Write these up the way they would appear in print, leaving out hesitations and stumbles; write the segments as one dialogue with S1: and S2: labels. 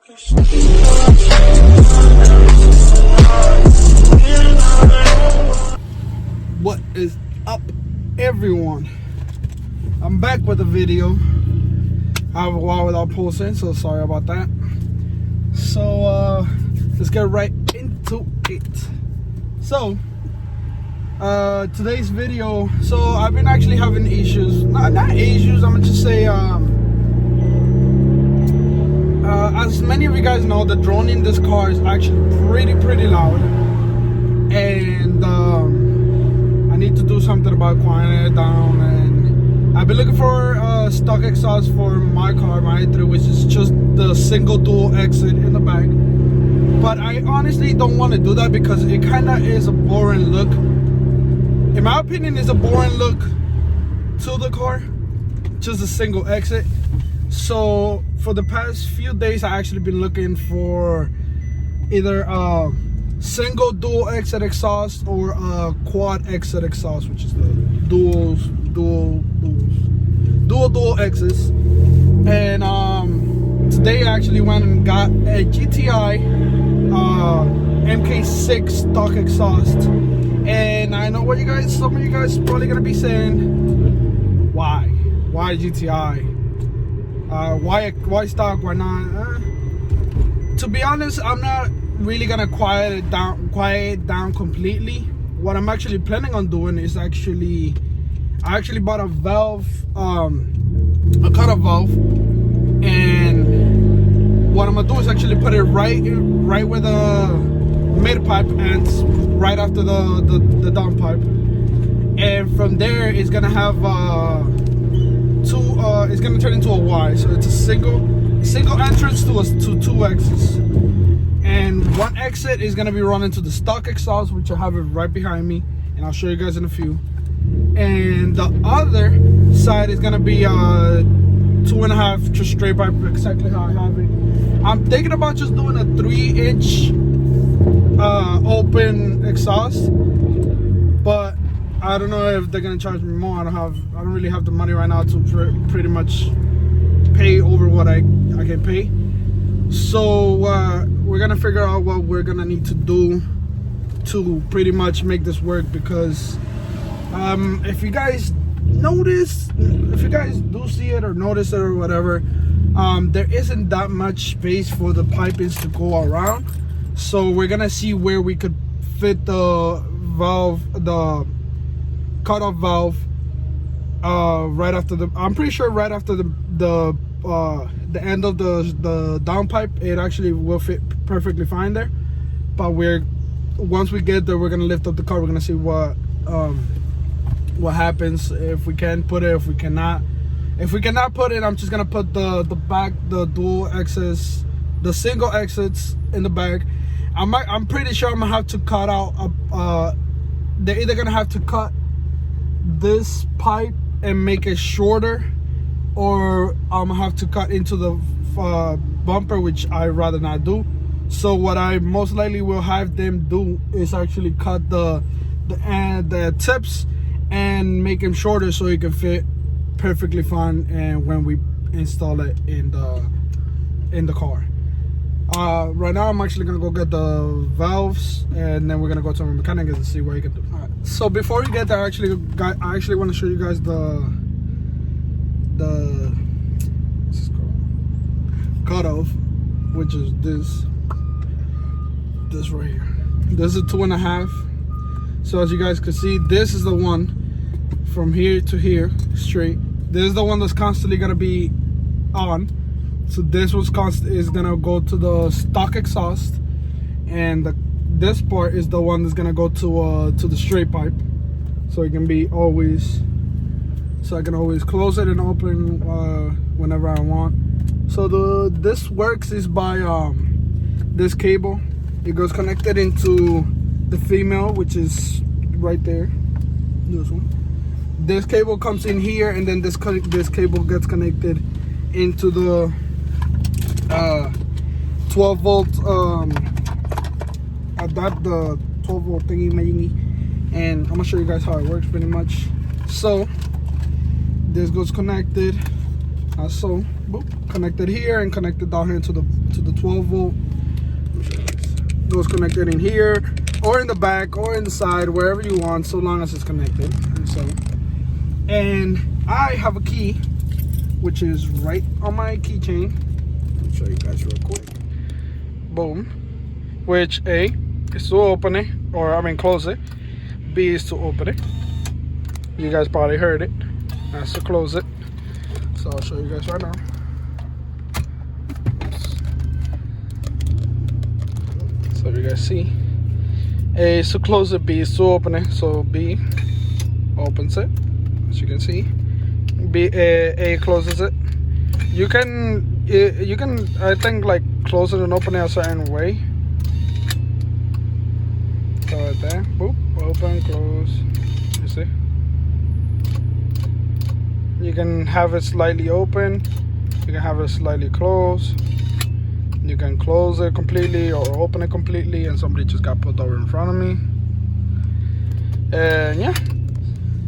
S1: What is up, everyone? I'm back with a video. I have a while without posting, so sorry about that. So let's get right into it. So today's video, so I've been actually having issues, not issues, I'm gonna just say as many of you guys know, the drone in this car is actually pretty loud, and I need to do something about quieting it down. And I've been looking for stock exhaust for my car, my i3, which is just the single dual exit in the back. But I honestly don't want to do that because it kind of is a boring look. In my opinion, it's a boring look to the car, just a single exit. So for the past few days, I actually been looking for either a single dual exit exhaust or a quad exit exhaust, which is the dual exits. And today I actually went and got a GTI MK6 stock exhaust. And I know what some of you guys probably gonna be saying, why GTI? Why stock? Why not? To be honest, I'm not really gonna quiet it down completely. What I'm actually planning on doing is I actually bought a valve, a cutoff valve, and what I'm gonna do is actually put it right where the mid pipe ends, right after the down pipe, and from there it's gonna have it's gonna turn into a Y. So it's a single entrance to two exits, and one exit is gonna be running to the stock exhaust, which I have it right behind me, and I'll show you guys in a few. And the other side is gonna be 2.5 just straight pipe, exactly how I have it. I'm thinking about just doing a 3-inch open exhaust, but I don't know if they're gonna charge me more. I don't really have the money right now to pretty much pay over what I can pay. So we're gonna figure out what we're gonna need to do to pretty much make this work, because if you guys do see it or notice it or whatever, there isn't that much space for the pipings to go around. So we're gonna see where we could fit the valve, the cutoff valve, right after I'm pretty sure right after the end of the down pipe. It actually will fit perfectly fine there. But once we get there, we're gonna lift up the car. We're gonna see what happens, if we can put it, if we cannot. If we cannot put it, I'm just gonna put the dual exits, the single exits in the back. I'm pretty sure I'm gonna have to cut out they're either gonna have to cut this pipe and make it shorter, or I'm gonna have to cut into the bumper, which I rather not do. So what I most likely will have them do is actually cut the tips and make them shorter so it can fit perfectly fine, and when we install it in the car. Right now I'm actually gonna go get the valves, and then we're gonna go to a mechanic and see what he can do. All right. So before we get there, I actually want to show you guys the what's this called? Cutoff, which is this right here. This is a 2.5. So as you guys can see, this is the one from here to here straight. This is the one that's constantly gonna be on. So this is gonna go to the stock exhaust, and this part is the one that's gonna go to the straight pipe. So it can be always, so I can always close it and open whenever I want. So this works is by this cable. It goes connected into the female, which is right there. This one. This cable comes in here, and then this cable gets connected into the 12 volt the 12 volt thingy majingy, and I'm gonna show you guys how it works pretty much. So this goes connected, so boop, connected here and connected down here to the to the 12 volt. Goes connected in here, or in the back, or in the side, wherever you want, so long as it's connected. And I have a key, which is right on my keychain. I'll show you guys real quick. Boom. Which A is to open it, or I mean close it. B is to open it. You guys probably heard it. That's to close it. So I'll show you guys right now. So you guys see, A is to close it, B is to open it. So B opens it, as you can see. A closes it. You can I think like close it and open it a certain way. So right there, boop, open, close. You see? You can have it slightly open. You can have it slightly closed. You can close it completely or open it completely, and somebody just got pulled over in front of me. And yeah.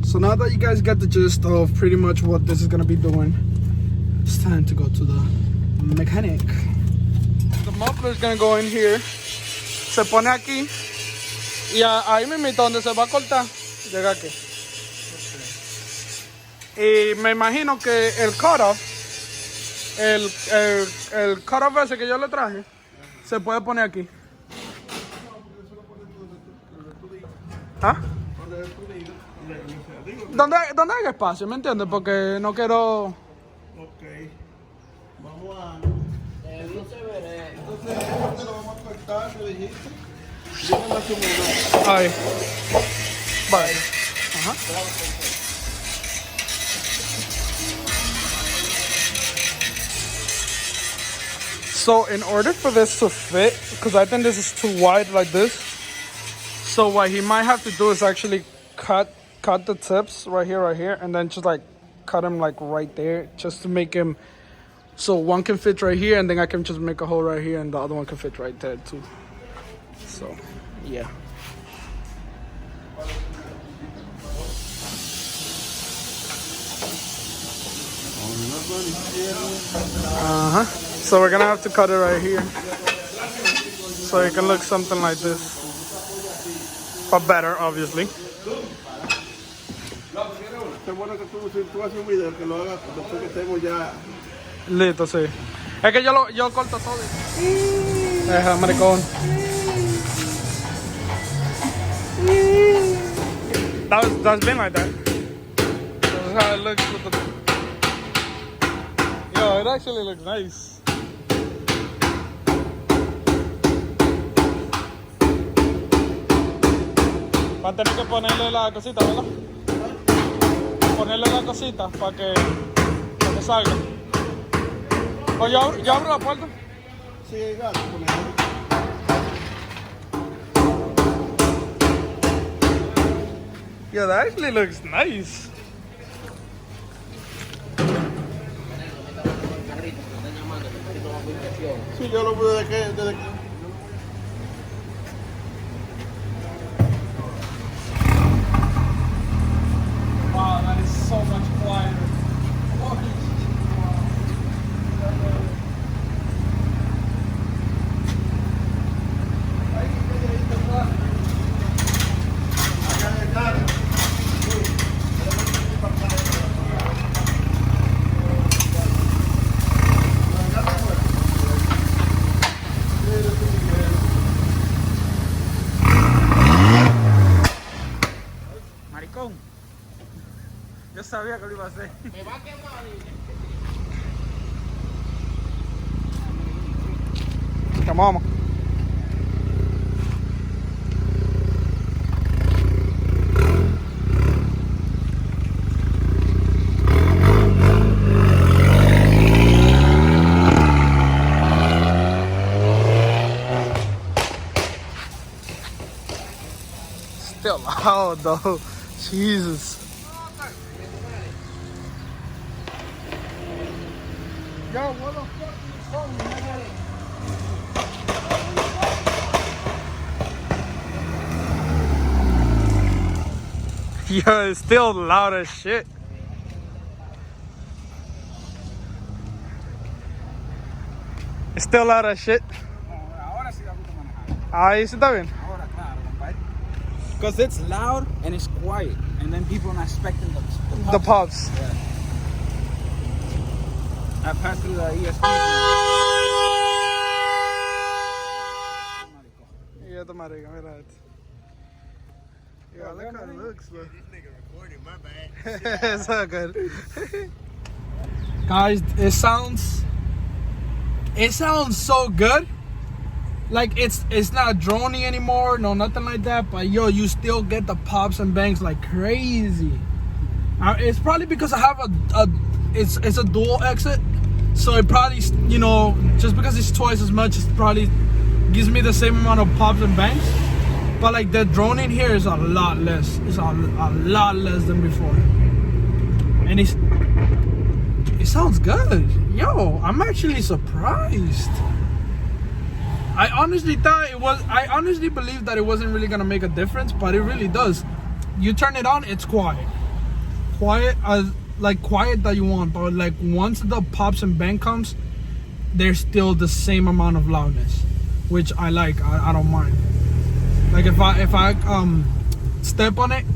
S1: So now that you guys get the gist of pretty much what this is gonna be doing, it's time to go to the mechanic. The muffler is gonna go in here. Se pone aquí. Y ahí mismo donde se va a cortar, llega aquí. Y me imagino que el cutoff, el cutoff ese que yo le traje, se puede poner aquí. ¿Ah? ¿Dónde hay espacio? ¿Me entiendes? Porque no quiero...
S2: Ok. Vamos a... Entonces, lo vamos a cortar, ¿me dijiste? Yo me más o menos.
S1: Ahí. Vale. Ajá. So in order for this to fit, because I think this is too wide like this, so what he might have to do is actually cut the tips right here, and then just like cut them like right there, just to make him so one can fit right here, and then I can just make a hole right here, and the other one can fit right there too. So yeah. Uh-huh. So we're gonna have to cut it right here, so it can look something like this, but better, obviously. Listo, sí. Es que yo corto todo. Deja, maricón. That's been like that. That's how it looks with the... Yo, it actually looks nice. Va a tener que ponerle la cosita, ¿verdad? Ponerle la cosita para que salga. O yo abro la puerta.
S2: Sí, gato, ponelo.
S1: Yeah, that actually looks nice.
S2: Sí, yo lo pude desde que...
S1: Wow, that is so much quieter. Maricón. Yo sabía que lo iba a hacer. Me va a quemar. Vamos. Still loud though. Jesus. Yo, what the fuck is this phone, man? Yo, it's still loud as shit. Still out of shit.
S2: No, ahora sí da gusto manejar.
S1: Ahí sí está bien.
S2: Ahora, claro, compadre. Because it's loud and it's quiet. And then people are not expecting the
S1: The pops.
S2: Yeah. I passed through the ESP.
S1: Yeah, the marica, mira esto. Yeah, look how it looks, look.
S3: This nigga recording, my bad.
S1: It's all good. Guys, it sounds so good. Like it's not droning anymore, no nothing like that. But yo, you still get the pops and bangs like crazy. It's probably because I have it's a dual exit, so it probably, you know, just because it's twice as much, it probably gives me the same amount of pops and bangs. But like the droning here is a lot less. It's a lot less than before, and it sounds good. Yo, I'm actually surprised. I honestly believed that it wasn't really gonna make a difference, but it really does. You turn it on, it's quiet that you want, but like once the pops and bang comes, there's still the same amount of loudness, which I like. I don't mind. Like if I step on it,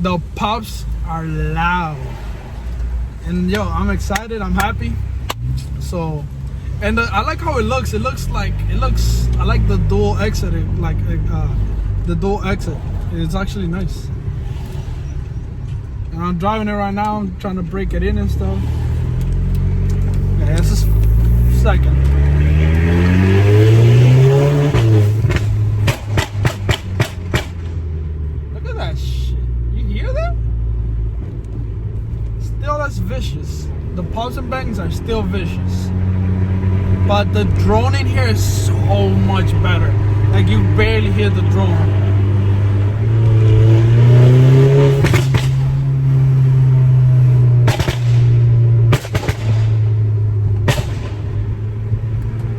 S1: the pops are loud, and yo, I'm excited. I'm happy. So. And I like how it looks. I like the dual exit. The dual exit. It's actually nice. And I'm driving it right now. I'm trying to break it in and stuff. Yeah, this is second. Look at that shit. You hear that? Still, that's vicious. The pops and bangs are still vicious. But the drone in here is so much better. Like you barely hear the drone.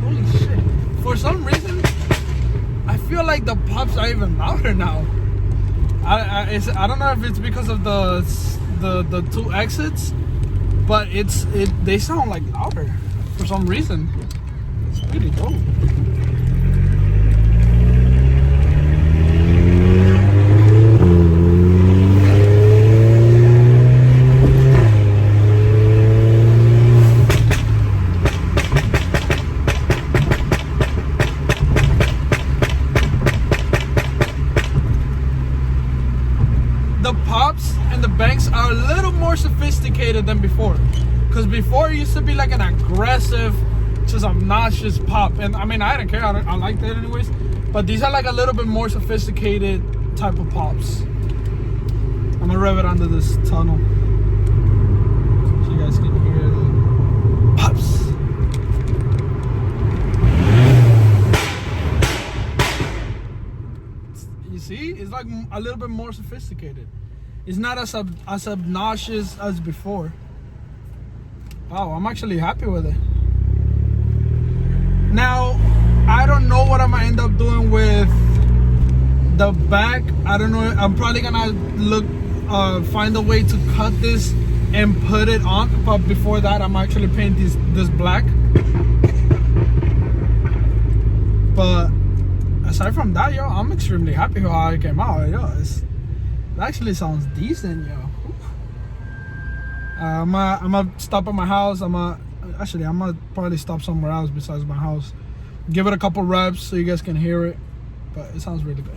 S1: Holy shit. For some reason, I feel like the pops are even louder now. I don't know if it's because of the two exits, but they sound like louder for some reason. Really dope. The pops and the banks are a little more sophisticated than before, because before it used to be like an aggressive, just obnoxious pop, and I mean I didn't care. I liked it anyways, but these are like a little bit more sophisticated type of pops. I'm gonna rev it under this tunnel so you guys can hear the pops. You see, it's like a little bit more sophisticated. It's not as obnoxious as before. Wow, I'm actually happy with it. Now, I don't know what I'm gonna end up doing with the back. I don't know. I'm probably gonna find a way to cut this and put it on. But before that, I'm actually painting this black. But aside from that, yo, I'm extremely happy how it came out. Yo, it actually sounds decent, yo. I'm gonna stop at my house. I'm gonna probably stop somewhere else besides my house. Give it a couple reps so you guys can hear it. But it sounds really good.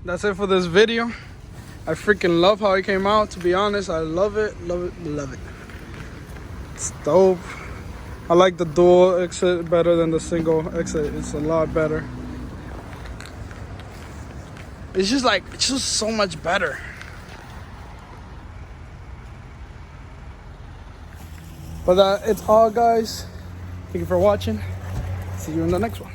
S1: That's it for this video. I freaking love how it came out, to be honest. I love it, love it, love it. It's dope. I like the dual exit better than the single exit. It's a lot better. It's just so much better. But it's all, guys. Thank you for watching. See you in the next one.